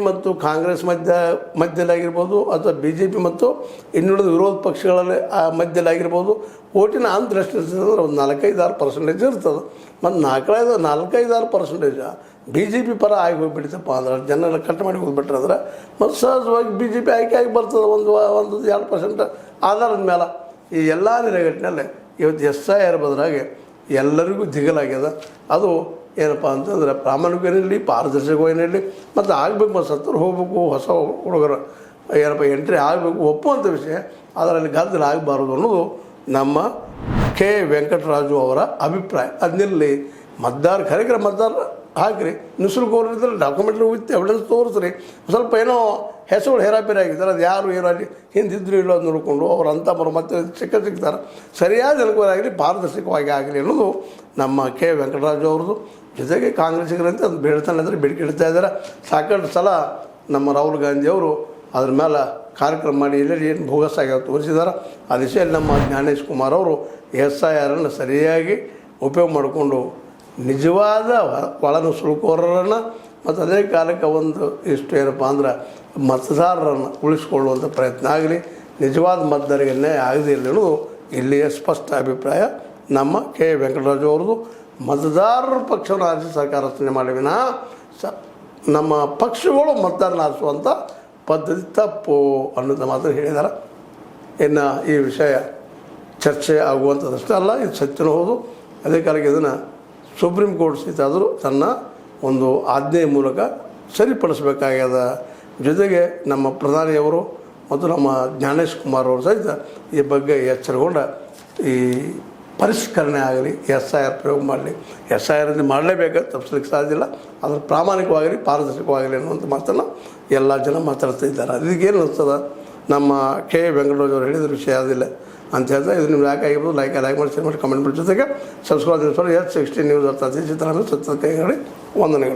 ಮತ್ತು ಕಾಂಗ್ರೆಸ್ ಮಧ್ಯದಲ್ಲಾಗಿರ್ಬೋದು ಅಥವಾ BJP ಮತ್ತು ಇನ್ನುಳಿದ ವಿರೋಧ ಪಕ್ಷಗಳಲ್ಲಿ ಮಧ್ಯದಲ್ಲಾಗಿರ್ಬೋದು ಓಟಿನ ದೃಷ್ಟಿ ಅಂದ್ರೆ ಒಂದು 4-5-6% ಇರ್ತದೆ. ಮತ್ತು 4-5-6% BJP ಪರ ಆಗಿ ಹೋಗಿಬಿಡ್ತಪ್ಪ ಅಂದ್ರೆ ಜನರೆಲ್ಲ ಕಟ್ ಮಾಡಿ ಹೋಗ್ಬಿಟ್ರೆ ಅಂದ್ರೆ ಮತ್ತು ಸಹಜವಾಗಿ BJP ಆಗಿ ಬರ್ತದೆ 1-2% ಆಧಾರದ ಮೇಲೆ. ಈ ಎಲ್ಲ ನೆಲೆಗಟ್ಟಿನಲ್ಲಿ ಇವತ್ತು SIR ಬದಲಾಗಿ ಎಲ್ಲರಿಗೂ ದಿಗಲಾಗ್ಯದ. ಅದು ಏನಪ್ಪ ಅಂತಂದರೆ ಪ್ರಾಮಾಣಿಕವೇನಿರಲಿ, ಪಾರದರ್ಶಕವೇನಿರಲಿ, ಮತ್ತು ಆಗಬೇಕು ಮತ್ತು ಸತ್ತರು ಹೋಗಬೇಕು, ಹೊಸ ಹುಡುಗರು ಏನಪ್ಪ ಎಂಟ್ರಿ ಆಗಬೇಕು ಒಪ್ಪುವಂಥ ವಿಷಯ. ಅದರಲ್ಲಿ ಗದ್ದಲ ಆಗಬಾರ್ದು ಅನ್ನೋದು ನಮ್ಮ ಕೆ ವೆಂಕಟರಾಜು ಅವರ ಅಭಿಪ್ರಾಯ. ಅದನ್ನಲ್ಲಿ ಮತದಾರ ಖರೇಖರ ಮತದಾರ ಹಾಕಿರಿ, ನುಸುಳುಕೋರಿದ್ರೆ ಡಾಕ್ಯುಮೆಂಟ್ರಿ ವಿತ್ ಎವಿಡೆನ್ಸ್ ತೋರಿಸ್ರಿ. ಸ್ವಲ್ಪ ಏನೋ ಹೆಸರುಗಳು ಹೇರಾಪೇರಿ ಆಗಿದ್ದಾರೆ, ಅದು ಯಾರು ಏನೋ ಅಲ್ಲಿ ಹಿಂದಿದ್ರು ಇಲ್ಲೋ ಅದು ನೋಡಿಕೊಂಡು ಅವ್ರು ಅಂಥವ್ರು ಮತ್ತೆ ಸಿಗ್ತಾರೆ. ಸರಿಯಾದ ಅನುಕೂಲವಾಗಲಿ, ಪಾರದರ್ಶಕವಾಗಿ ಆಗಲಿ ಅನ್ನೋದು ನಮ್ಮ ಕೆ ವೆಂಕಟರಾಜು ಅವ್ರದ್ದು. ಜೊತೆಗೆ ಕಾಂಗ್ರೆಸ್ಸಿಗರಂತೆ ಅದು ಬೇಡ್ತಾನೆ ಅಂದರೆ ಬೇಡಿಕೆ ಇಡ್ತಾ ಇದ್ದಾರೆ. ಸಾಕಷ್ಟು ಸಲ ನಮ್ಮ ರಾಹುಲ್ ಗಾಂಧಿಯವರು ಅದ್ರ ಮೇಲೆ ಕಾರ್ಯಕ್ರಮ ಮಾಡಿ ಎಲ್ಲೆಲ್ಲಿ ಏನು ಬೋಗಸ್ ಆಗ್ಯಾವ ತೋರಿಸಿದ್ದಾರೆ. ಆ ದಿಶೆಯಲ್ಲಿ ನಮ್ಮ ಜ್ಞಾನೇಶ್ ಕುಮಾರ್ ಅವರು SIR ಸರಿಯಾಗಿ ಉಪಯೋಗ ಮಾಡಿಕೊಂಡು ನಿಜವಾದ ಒಳನುಸುಳುಕೋರರನ್ನು ಮತ್ತು ಅದೇ ಕಾಲಕ್ಕೆ ಒಂದು ಇಷ್ಟು ಏನಪ್ಪ ಅಂದ್ರೆ ಮತದಾರರನ್ನು ಉಳಿಸ್ಕೊಳ್ಳುವಂಥ ಪ್ರಯತ್ನ ಆಗಲಿ, ನಿಜವಾದ ಮತದಾರರಿಗೆ ಅನ್ಯಾಯ ಆಗದೇ ಇರಲಿ ಅನ್ನೋದು ಇಲ್ಲಿಯ ಸ್ಪಷ್ಟ ಅಭಿಪ್ರಾಯ ನಮ್ಮ ಕೆ ವೆಂಕಟರಾಜು ಅವ್ರದ್ದು. ಮತದಾರರ ಪಕ್ಷವನ್ನು ಆರಿಸಿ ಸರ್ಕಾರ ರಚನೆ ಮಾಡಿ ವಿನಃ ನಮ್ಮ ಪಕ್ಷಗಳು ಮತದಾರನ ಆರಿಸುವಂಥ ಪದ್ಧತಿ ತಪ್ಪು ಅನ್ನೋದು ಮಾತ್ರ ಹೇಳಿದ್ದಾರೆ. ಇನ್ನು ಈ ವಿಷಯ ಚರ್ಚೆ ಆಗುವಂಥದ್ದಷ್ಟೇ ಅಲ್ಲ, ಇದು ಸತ್ಯನೂ ಹೌದು. ಅದೇ ಕಾಲಕ್ಕೆ ಇದನ್ನು ಸುಪ್ರೀಂ ಕೋರ್ಟ್ ಸಹಿತ ಆದರೂ ತನ್ನ ಒಂದು ಆಜ್ಞೆಯ ಮೂಲಕ ಸರಿಪಡಿಸಬೇಕಾಗ್ಯದ. ಜೊತೆಗೆ ನಮ್ಮ ಪ್ರಧಾನಿಯವರು ಮತ್ತು ನಮ್ಮ ಜ್ಞಾನೇಶ್ ಕುಮಾರ್ ಅವರು ಸಹಿತ ಈ ಬಗ್ಗೆ ಎಚ್ಚರಗೊಂಡ ಈ ಪರಿಷ್ಕರಣೆ ಆಗಲಿ, SIR ಪ್ರಯೋಗ ಮಾಡಲಿ. SIR ಮಾಡಲೇಬೇಕಾದ ತಪ್ಪಿಸ್ಲಿಕ್ಕೆ ಸಾಧ್ಯ ಇಲ್ಲ. ಅದ್ರ ಪ್ರಾಮಾಣಿಕವಾಗಲಿ, ಪಾರದರ್ಶಕವಾಗಲಿ ಅನ್ನುವಂಥ ಮಾತನ್ನು ಎಲ್ಲ ಜನ ಮಾತಾಡ್ತಾ ಇದ್ದಾರೆ. ಅದಕ್ಕೇನು ಅನಿಸ್ತದ, ನಮ್ಮ ಕೆ ವೆಂಕಟರಾಜು ಅವರು ಹೇಳಿದ ವಿಷಯ ಅದಿಲ್ಲ ಅಂತ ಹೇಳ್ತಾ ಇದು ನಿಮ್ಗೆ ಲೈಕ್ ಆಗಿರ್ಬೋದು, ಲೈಕ್ ಮಾಡಿ, ಶೇರ್ ಮಾಡಿ, ಕಮೆಂಟ್ ಮಾಡಿ. ಜೊತೆಗೆ ಸಬ್ಸ್ಕ್ರೈಬ್ S16 ನ್ಯೂಸ್ ಅರ್ಥ ಚಿತ್ರ ಸತ್ಯದ ಕೈಗಳಿ ವಂದನೆಗಳು.